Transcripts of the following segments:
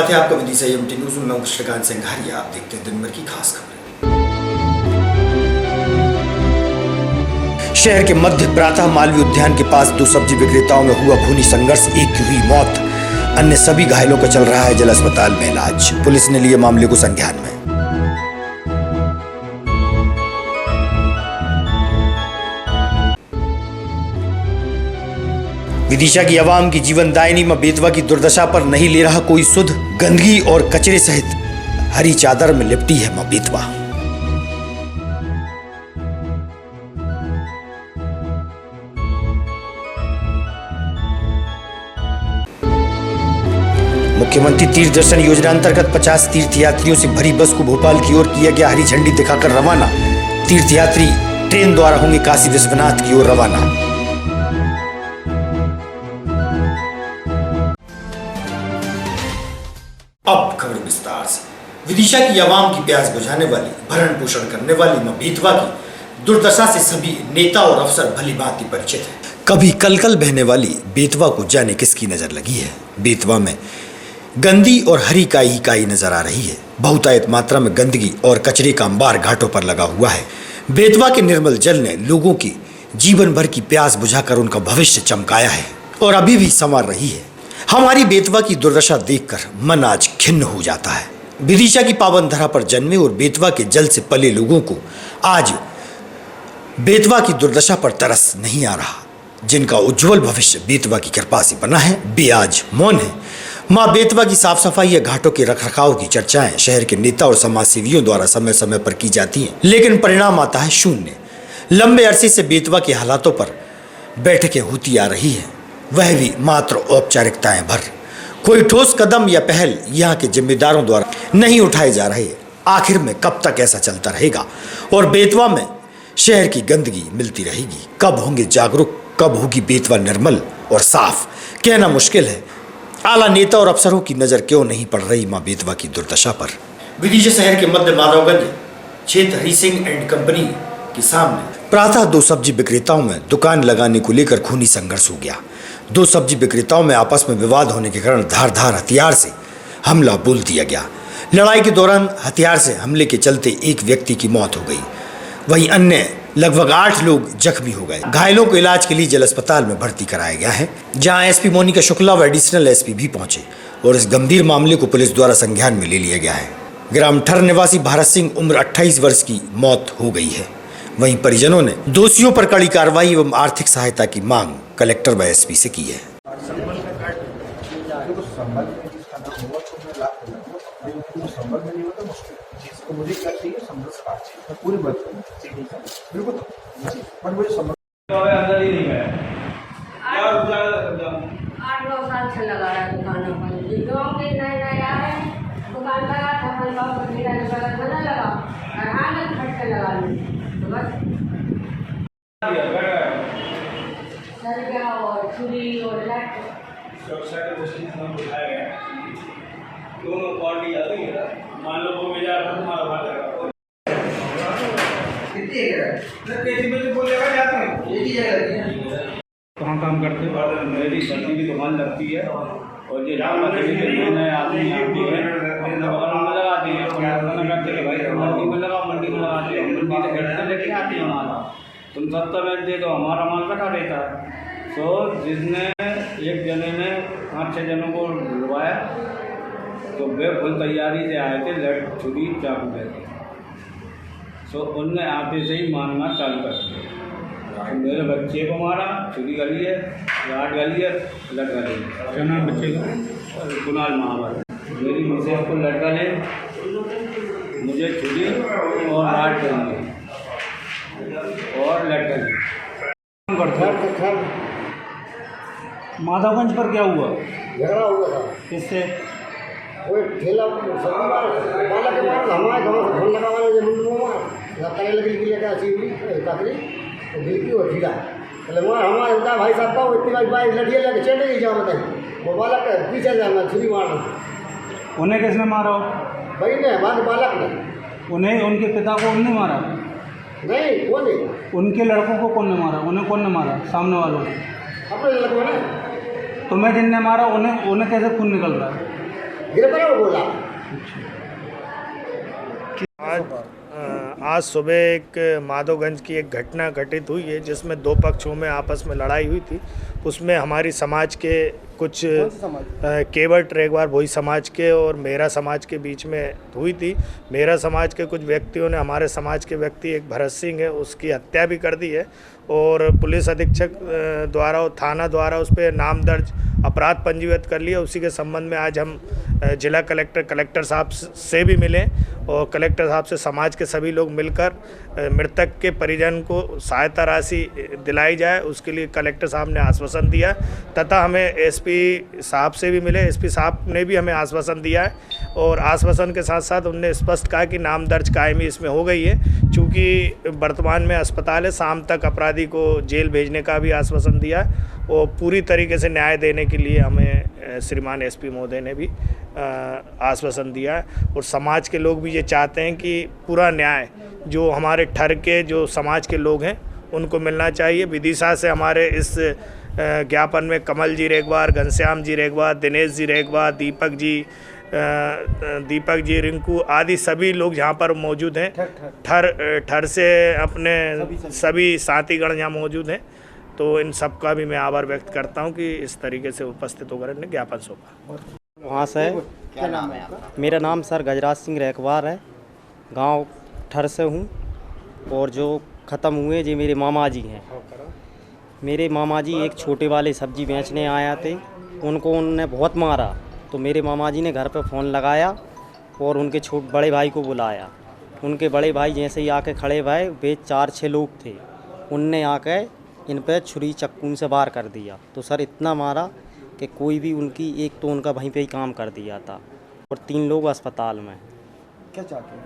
स्वागत है आपका विदिशा एमटी न्यूज में। मैं श्रीकांत सिंघारिया। आप देखते हैं दिन भर की खास खबरें। शहर के मध्य प्रातः मालवीय उद्यान के पास दो सब्जी विक्रेताओं में हुआ खूनी संघर्ष, एक की हुई मौत, अन्य सभी घायलों का चल रहा है जिला अस्पताल में इलाज। पुलिस ने लिए मामले को संज्ञान में। विदिशा की आवाम की जीवनदायिनी मां बेतवा की दुर्दशा पर नहीं ले रहा कोई सुध। गंदगी और कचरे सहित हरी चादर में लिपटी है मां बेतवा। मुख्यमंत्री तीर्थ दर्शन योजना अंतर्गत 50 तीर्थयात्रियों से भरी बस को भोपाल की ओर किया गया हरी झंडी दिखाकर रवाना। तीर्थयात्री ट्रेन द्वारा होंगे काशी विश्वनाथ की ओर रवाना। अब खबर विस्तार से। विदिशा की आवाम की प्यास बुझाने वाली, भरण पोषण करने वाली मां बेतवा की दुर्दशा से सभी नेता और अफसर भली भांति परिचित हैं। कभी कलकल बहने वाली बेतवा को जाने किसकी नजर लगी है। बेतवा में गंदी और हरी काई ही काई नजर आ रही है। बहुतायत मात्रा में गंदगी और कचरे का अंबार घाटों पर लगा हुआ है। बेतवा के निर्मल जल ने लोगों की जीवन भर की प्यास बुझाकर उनका भविष्य चमकाया है और अभी भी संवार रही है। हमारी बेतवा की दुर्दशा देखकर मन आज खिन्न हो जाता है। विदिशा की पावन धरा पर जन्मे और बेतवा के जल से पले लोगों को आज बेतवा की दुर्दशा पर तरस नहीं आ रहा। जिनका उज्जवल भविष्य बेतवा की कृपा से बना है, वे आज मौन है। मां बेतवा की साफ सफाई या घाटों के रखरखाव की चर्चाएं शहर के नेता और समाज सेवियों द्वारा समय समय पर की जाती हैं, लेकिन परिणाम आता है शून्य। लंबे अरसे से बेतवा के हालातों पर बैठकें होती आ रही है, वह भी मात्र औपचारिकताएं भर। कोई ठोस कदम या पहल यहाँ के जिम्मेदारों द्वारा नहीं उठाए जा रहे। आखिर में कब तक ऐसा चलता रहेगा और बेतवा में शहर की गंदगी मिलती रहेगी? कब होंगे जागरूक, कब होगी बेतवा निर्मल और साफ, कहना मुश्किल है। आला नेता और अफसरों की नजर क्यों नहीं पड़ रही मां बेतवा की दुर्दशा पर? विदिशा शहर के मध्य माधवगंज क्षेत्र हरी सिंह एंड कंपनी के सामने प्रातः दो सब्जी विक्रेताओं में दुकान लगाने को लेकर खूनी संघर्ष हो गया। दो सब्जी विक्रेताओं में आपस में विवाद होने के कारण धारदार हथियार से हमला बोल दिया गया। लड़ाई के दौरान हथियार से हमले के चलते एक व्यक्ति की मौत हो गई, वहीं अन्य लगभग 8 लोग जख्मी हो गए। घायलों को इलाज के लिए जिला अस्पताल में भर्ती कराया गया है, जहां एसपी मोनिका शुक्ला व एडिशनल एसपी भी पहुंचे और इस गंभीर मामले को पुलिस द्वारा संज्ञान में ले लिया गया है। ग्राम ठर निवासी भारत सिंह उम्र 28 वर्ष की मौत हो गई है। वहीं परिजनों ने दोषियों पर कड़ी कार्रवाई एवं आर्थिक सहायता की मांग कलेक्टर व एसपी से की है। दोनों पार्टी आती है, मान लो वो मेरा तुम्हारा भाग लगा कितनी है बोलेगा जाते हैं एक ही जगह। कहाँ काम करते हो? मेरी सब्जी की दुकान लगती है और ये राम मंदिर के नए आदमी आती है, अपने दुकान में लगाती है, करते हैं भाई मंडी में लगा, मंडी में लगाते हैं, मंडी से घटना लेके आती है हमारा, तुम 70 में दे दो, हमारा माल रखा रहता है। तो जिसने एक जने ने 5-6 जनों को बुलवाया तो वे फुल तैयारी से आए थे, लड़ छुरी चाकू लेके। तो उनने आते से ही मारना चालू कर दिया। तो मेरे बच्चे को मारा, छुरी गली है, राड गली है, लट गली है। क्या नाम बच्चे का? कुणाल महावर। मेरी मिसेज को लट गले, मुझे छुरी और राड गली और लट गली। माधवगंज पर क्या हुआ? झगड़ा हुआ था। किससे? वो ठेला बाला के मार हमारे गाँव से फोन लगा वाले जमीन में मार तले लकड़ी की लेकर सीढ़ी तकड़ी दिल की और ठेला पहले मार हमारे बता भाई साहब का इतनी बाई लड़िया लेके चले गई जहाँ बताइए वो बालक पीछे जाना छुरी मारना। उन्हें किसने मारा? भाई ने हमारे बालक ने। उन्हें, उनके पिता को उनने मारा? नहीं वो नहीं। उनके लड़कों को कौन ने मारा? उन्हें कौन ने मारा? सामने वालों ने? अपने लड़कों ने। तुम्हें जिनने मारा उन्हें कैसे खून निकल रहा है? गिर पड़ा वो बोला। आज सुबह एक माधोगंज की एक घटना घटित हुई है जिसमें दो पक्षों में आपस में लड़ाई हुई थी। उसमें हमारी समाज के कुछ केवट रेगवार भोई समाज के और मेरा समाज के बीच में हुई थी। मेरा समाज के कुछ व्यक्तियों ने हमारे समाज के व्यक्ति एक भरत सिंह है उसकी हत्या भी कर दी है और पुलिस अधीक्षक द्वारा और थाना द्वारा उस पर नाम दर्ज अपराध पंजीबद्ध कर लिया। उसी के संबंध में आज हम जिला कलेक्टर साहब से भी मिले और कलेक्टर साहब से समाज के सभी लोग मिलकर मृतक के परिजन को सहायता राशि दिलाई जाए उसके लिए कलेक्टर साहब ने आश्वासन दिया तथा हमें एसपी साहब से भी मिले। एसपी साहब ने भी हमें आश्वासन दिया है और आश्वासन के साथ साथ उन्होंने स्पष्ट कहा कि नाम दर्ज कायमी इसमें हो गई है। चूँकि वर्तमान में अस्पताल है, शाम तक अपराधी को जेल भेजने का भी आश्वासन दिया और पूरी तरीके से न्याय देने के लिए हमें श्रीमान एसपी महोदय ने भी आश्वासन दिया है और समाज के लोग भी ये चाहते हैं कि पूरा न्याय जो हमारे ठर के जो समाज के लोग हैं उनको मिलना चाहिए। विदिशा से हमारे इस ज्ञापन में कमल जी रेगवार, घनश्याम जी रेगवार, दिनेश जी रेगवार, दीपक जी रिंकू आदि सभी लोग यहाँ पर मौजूद हैं। ठर से अपने सभी साथीगण यहाँ मौजूद हैं। तो इन सब का भी मैं आभार व्यक्त करता हूँ कि इस तरीके से उपस्थित होकर ने ज्ञापन सौंपा। वहाँ से क्या नाम है आपका? मेरा नाम सर गजराज सिंह रेखवार है, गांव ठर से हूँ और जो ख़त्म हुए जी मेरे मामा जी हैं। मेरे मामा जी एक छोटे वाले सब्जी बेचने आया थे, उनको उन्होंने बहुत मारा तो मेरे मामा जी ने घर पे फ़ोन लगाया और उनके बड़े भाई को बुलाया। उनके बड़े भाई जैसे ही आके खड़े भए वे 4-6 लोग थे, उनने आके इन पे छुरी चक्कू से वार कर दिया। तो सर इतना मारा कि कोई भी उनकी एक तो उनका वहीं पे ही काम कर दिया था और 3 लोग अस्पताल में। क्या चाहते हैं?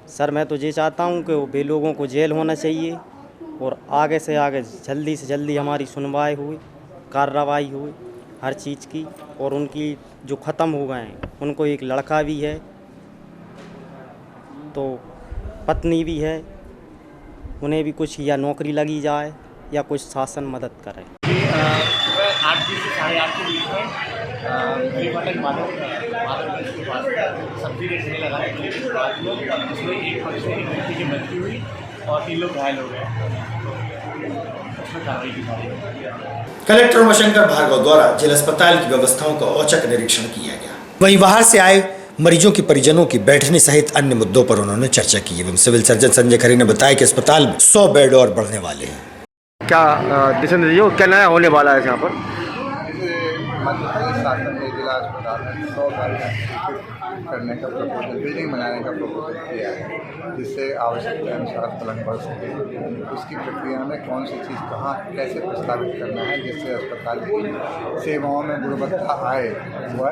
सर मैं तो ये चाहता हूँ कि वे लोगों को जेल होना चाहिए और आगे से आगे जल्दी से जल्दी हमारी सुनवाई हुई, कार्रवाई हुई हर चीज़ की। और उनकी जो ख़त्म हो गए हैं उनको एक लड़का भी है तो पत्नी भी है, उन्हें भी कुछ या नौकरी लगी जाए या कुछ शासन मदद करे। सुबह 8 से 8:30 के बीच में गरीब माधवगंज के पास सब्जी के ठेले लगाए उसमें एक पक्ष से एक व्यक्ति की मृत्यु हुई और 3 लोग घायल हो गए। उसमें कार्रवाई की जा रही है। कलेक्टर उमाशंकर भार्गव द्वारा जिला अस्पताल की व्यवस्थाओं का औचक निरीक्षण किया गया। वहीं बाहर से आए मरीजों के परिजनों की बैठने सहित अन्य मुद्दों पर उन्होंने चर्चा की एवं सिविल सर्जन संजय खरे ने बताया कि अस्पताल में 100 बेड और बढ़ने वाले हैं। क्या दिशा निर्देश क्या नया होने वाला है यहाँ पर? मध्य प्रदेश शासन ने जिला अस्पताल में 100 बेड करने का प्रपोजल, बिल्डिंग बनाने का प्रपोजल किया है जिससे आवश्यकता अनुसार पलंग बढ़ सके। उसकी प्रक्रिया में कौन सी चीज़ कहाँ कैसे प्रस्तावित करना है जिससे अस्पताल की सेवाओं में गुणवत्ता आए हुआ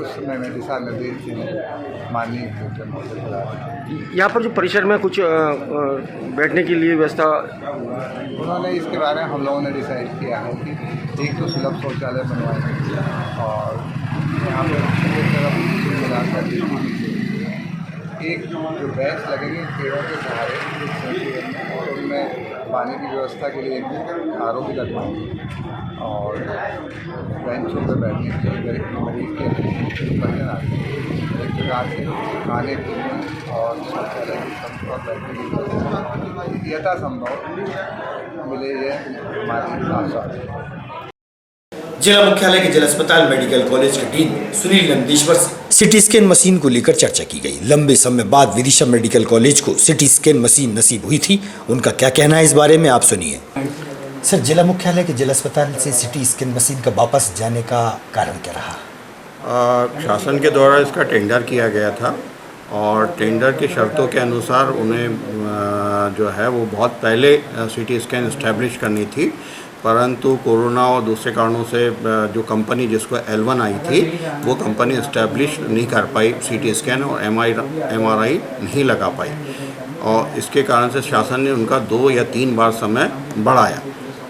उस समय में दिशा निर्देश माननीय कलेक्टर महोदय को। यहाँ पर जो परिसर में कुछ बैठने के लिए व्यवस्था उन्होंने इसके बारे में हम लोगों ने डिसाइड किया है कि एक तो सुलभ शौचालय बनवाएंगे और यहाँ पर एक जो बेंच लगेंगे पेड़ों के सहारे और उनमें पानी की व्यवस्था के लिए आर.ओ. भी लगवाएंगे और बेंचों पर बैठने के लिए मरीज के बर्तन आते हैं एक प्रकार से खाने पीने और शौचालय की और बैठने की यथासंभव मिले ये हमारी आशा है। जिला मुख्यालय के जिला अस्पताल मेडिकल कॉलेज के डीन सुनील नंदीश्वर से सिटी स्कैन मशीन को लेकर चर्चा की गई। लंबे समय बाद विदिशा मेडिकल कॉलेज को सिटी स्कैन मशीन नसीब हुई थी। उनका क्या कहना है इस बारे में आप सुनिए। सर, जिला मुख्यालय के जिला अस्पताल से सिटी स्कैन मशीन का वापस जाने का कारण क्या रहा? शासन के द्वारा इसका टेंडर किया गया था और टेंडर की शर्तों के अनुसार उन्हें जो है वो बहुत पहले सिटी स्कैन इस्टेब्लिश करनी थी, परंतु कोरोना और दूसरे कारणों से जो कंपनी जिसको L1 आई थी वो कंपनी इस्टेब्लिश नहीं कर पाई सीटी स्कैन और MRI नहीं लगा पाई और इसके कारण से शासन ने उनका 2 या 3 बार समय बढ़ाया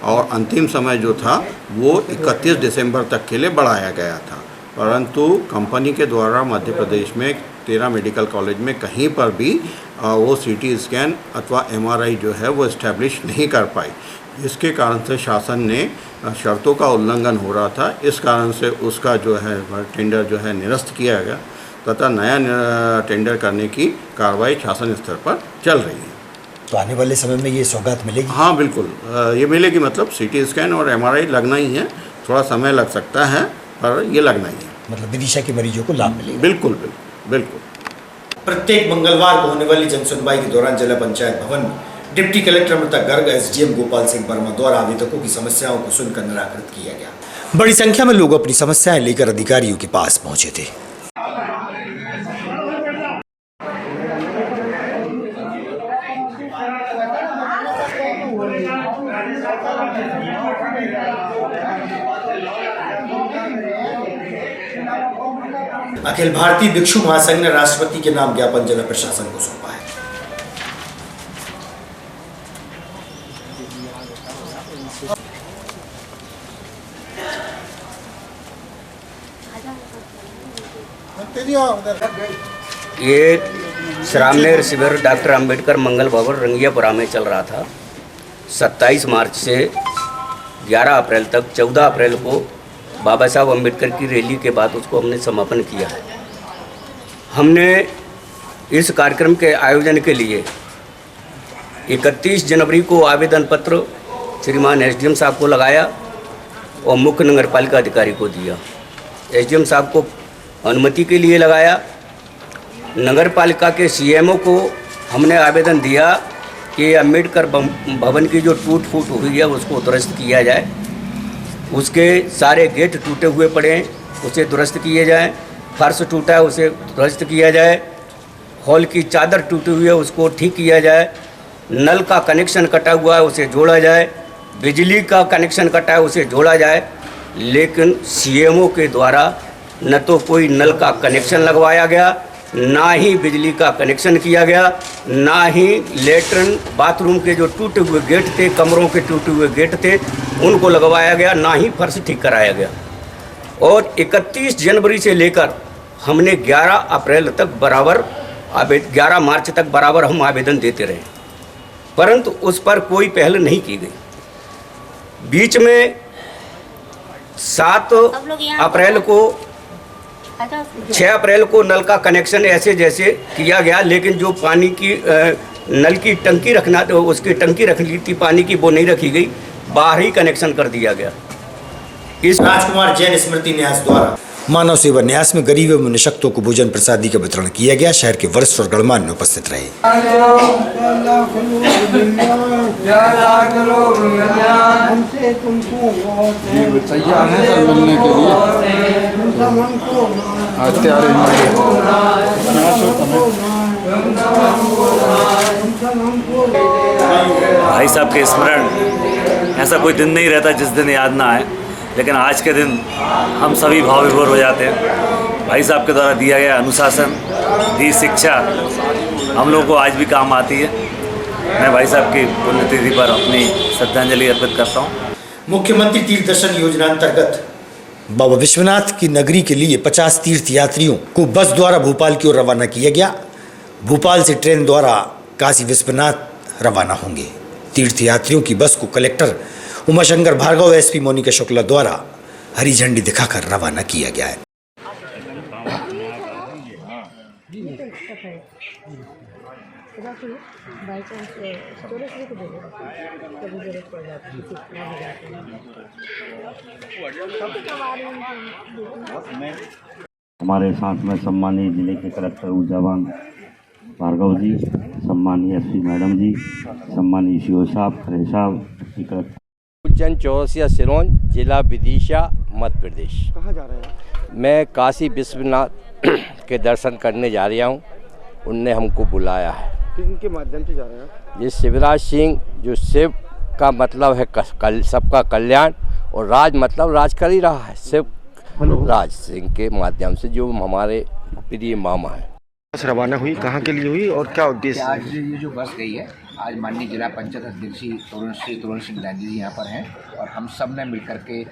और अंतिम समय जो था वो 31 दिसंबर तक के लिए बढ़ाया गया था। परंतु कंपनी के द्वारा मध्य प्रदेश में 13 मेडिकल कॉलेज में कहीं पर भी वो सीटी स्कैन अथवा MRI जो है वो इस्टेब्लिश नहीं कर पाई, इसके कारण से शासन ने शर्तों का उल्लंघन हो रहा था, इस कारण से उसका जो है टेंडर जो है निरस्त किया गया तथा नया टेंडर करने की कार्रवाई शासन स्तर पर चल रही है। तो आने वाले समय में ये सौगात मिलेगी? हाँ बिल्कुल, ये मिलेगी। मतलब सीटी स्कैन और एमआरआई लगना ही है, थोड़ा समय लग सकता है पर ये लगना ही है। मतलब विदिशा के मरीजों को लाभ मिलेगा? बिल्कुल बिल्कुल बिल्कुल। प्रत्येक मंगलवार को होने वाली जनसुनवाई के दौरान जिला पंचायत भवन में deputy collector Amrita Garg, SDM Gopal Singh Verma द्वारा आवेदकों की समस्याओं को सुनकर निराकृत किया गया। बड़ी संख्या में लोग अपनी समस्याएं लेकर अधिकारियों के पास पहुंचे थे। अखिल भारतीय भिक्षु महासंघ ने राष्ट्रपति के नाम ज्ञापन जिला प्रशासन को सौंपा है। ये श्रामनेर शिविर डॉक्टर अंबेडकर मंगल भवन रंगियापुरा में चल रहा था। 27 मार्च से 11 अप्रैल तक, 14 अप्रैल को बाबा साहब अंबेडकर की रैली के बाद उसको हमने समापन किया है। हमने इस कार्यक्रम के आयोजन के लिए 31 जनवरी को आवेदन पत्र श्रीमान एसडीएम साहब को लगाया और मुख्य नगरपालिका अधिकारी को दिया। एसडीएम साहब को अनुमति के लिए लगाया। नगरपालिका के सीएमओ को हमने आवेदन दिया कि अंबेडकर भवन की जो टूट फूट हुई है उसको दुरुस्त किया जाए। उसके सारे गेट टूटे हुए पड़े हैं, उसे दुरुस्त किए जाए। फर्श टूटा है, उसे दुरुस्त किया जाए। हॉल की चादर टूटी हुई है, उसको ठीक किया जाए। नल का कनेक्शन कटा हुआ है, उसे जोड़ा जाए। बिजली का कनेक्शन कटा है, उसे जोड़ा जाए। लेकिन सीएमओ के द्वारा न तो कोई नल का कनेक्शन लगवाया गया, ना ही बिजली का कनेक्शन किया गया, ना ही लेटरिन बाथरूम के जो टूटे हुए गेट थे, कमरों के टूटे हुए गेट थे, उनको लगवाया गया, ना ही फर्श ठीक कराया गया। और 31 जनवरी से लेकर हमने 11 अप्रैल तक बराबर 11 मार्च तक बराबर हम आवेदन देते रहे, परंतु उस पर कोई पहल नहीं की गई। बीच में 7 अप्रैल को 6 अप्रैल को नल का कनेक्शन ऐसे जैसे किया गया, लेकिन जो पानी की नल की टंकी रखना तो उसकी टंकी रखनी थी पानी की, वो नहीं रखी गई, बाहर ही कनेक्शन कर दिया गया। इस राजकुमार जैन स्मृति न्यास द्वारा मानव सेवा न्यास में गरीब एवं निशक्तों को भोजन प्रसादी का वितरण किया गया। शहर के वरिष्ठ और गणमान्य उपस्थित रहे। भाई साहब के स्मरण ऐसा कोई दिन नहीं रहता जिस दिन याद ना आए, लेकिन आज के दिन हम सभी भाव विभोर हो जाते हैं। भाई साहब के द्वारा दिया गया अनुशासन, दी शिक्षा हम लोगों को आज भी काम आती है। मैं भाई साहब की पुण्यतिथि पर अपनी श्रद्धांजलि अर्पित करता हूँ। मुख्यमंत्री तीर्थ दर्शन योजना अंतर्गत बाबा विश्वनाथ की नगरी के लिए 50 तीर्थ यात्रियों को बस द्वारा भोपाल की ओर रवाना किया गया। भोपाल से ट्रेन द्वारा काशी विश्वनाथ रवाना होंगे। तीर्थ यात्रियों की बस को कलेक्टर उमाशंकर भार्गव, एसपी मोनिका शुक्ला द्वारा हरी झंडी दिखाकर रवाना किया गया है। हमारे साथ में सम्मानीय जिले के कलेक्टर ऊर्जावान भार्गव जी, सम्मानीय एसपी मैडम जी, सम्मानीय सीओ साहब, खरे साहब। उज्जैन चौरसिया सिरोंज, जिला विदिशा, मध्य प्रदेश। कहाँ जा रहे हैं? मैं काशी विश्वनाथ के दर्शन करने जा रहा हूँ। उनने हमको बुलाया है। किनके माध्यम से जा रहे हैं? ये शिवराज सिंह, जो शिव का मतलब है सबका कल्याण, और राज मतलब राज कर ही रहा है, शिव राज सिंह के माध्यम से, जो हमारे प्रिय मामा हैं। बस रवाना हुई, कहाँ के लिए हुई और क्या उद्देश्य? आज ये जो बस गई है, आज माननीय जिला पंचायत अध्यक्ष श्री तरुण सिंह गांधी जी यहाँ पर हैं, और हम सब ने मिलकर के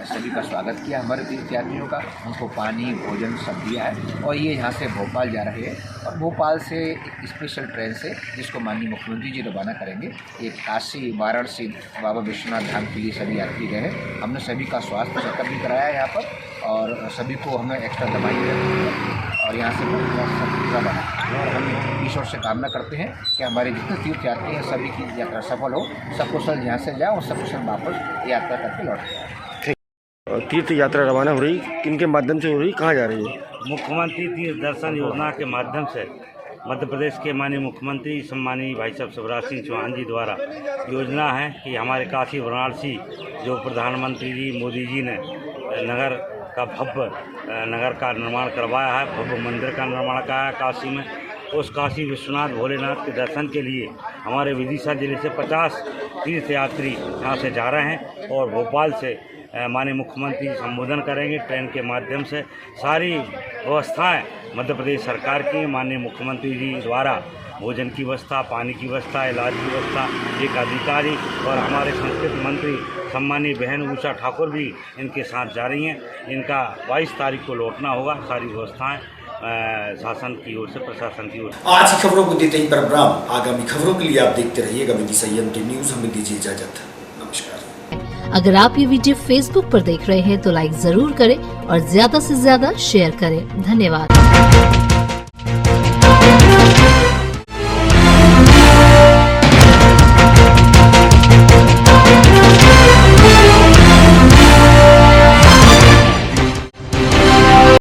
सभी का स्वागत किया हमारे तीर्थयात्रियों का, उनको पानी भोजन सब दिया है। और ये यहाँ से भोपाल जा रहे हैं और भोपाल से एक स्पेशल ट्रेन से जिसको माननीय मुख्यमंत्री जी रवाना करेंगे, ये काशी वाराणसी बाबा विश्वनाथ धाम के लिए सभी यात्री गए हैं। हमने सभी का स्वास्थ्य चेकअप भी कराया है यहाँ पर और सभी को हमें एक्स्ट्रा दवाई दी है और यहाँ से पूरा बना। और हम ईश्वर से कामना करते हैं कि हमारे जितने तीर्थयात्री हैं सभी की यात्रा सफल हो, सकुशल यहाँ से जाए और सकुशल वापस यात्रा करके लौट जाए। तीर्थ यात्रा रवाना हो रही, किनके माध्यम से हो रही, कहाँ जा रही है? मुख्यमंत्री तीर्थ दर्शन योजना के माध्यम से मध्य प्रदेश के माननीय मुख्यमंत्री सम्मानीय भाई साहब शिवराज सिंह चौहान जी द्वारा योजना है कि हमारे काशी वाराणसी जो प्रधानमंत्री जी मोदी जी ने नगर का भव्य नगर का निर्माण करवाया है, भव्य मंदिर का निर्माण कराया है काशी में, उस काशी विश्वनाथ भोलेनाथ के दर्शन के लिए हमारे विदिशा जिले से 50 तीर्थयात्री यहाँ से जा रहे हैं और भोपाल से माननीय मुख्यमंत्री संबोधन करेंगे ट्रेन के माध्यम से। सारी व्यवस्थाएं मध्य प्रदेश सरकार की माननीय मुख्यमंत्री जी द्वारा भोजन की व्यवस्था, पानी की व्यवस्था, इलाज की व्यवस्था, एक अधिकारी और हमारे संस्कृति मंत्री सम्मानीय बहन उषा ठाकुर भी इनके साथ जा रही हैं। इनका 22 तारीख को लौटना होगा। सारी व्यवस्थाएं शासन की ओर से, प्रशासन की ओर से। आज की खबरों को देते ही परब्राम। आगामी खबरों के लिए आप देखते रहिएगा विदिशा EMT न्यूज। हमें दीजिए इजाजत, नमस्कार। अगर आप ये वीडियो फेसबुक पर देख रहे हैं तो लाइक जरूर करें और ज्यादा से ज्यादा शेयर करें। धन्यवाद।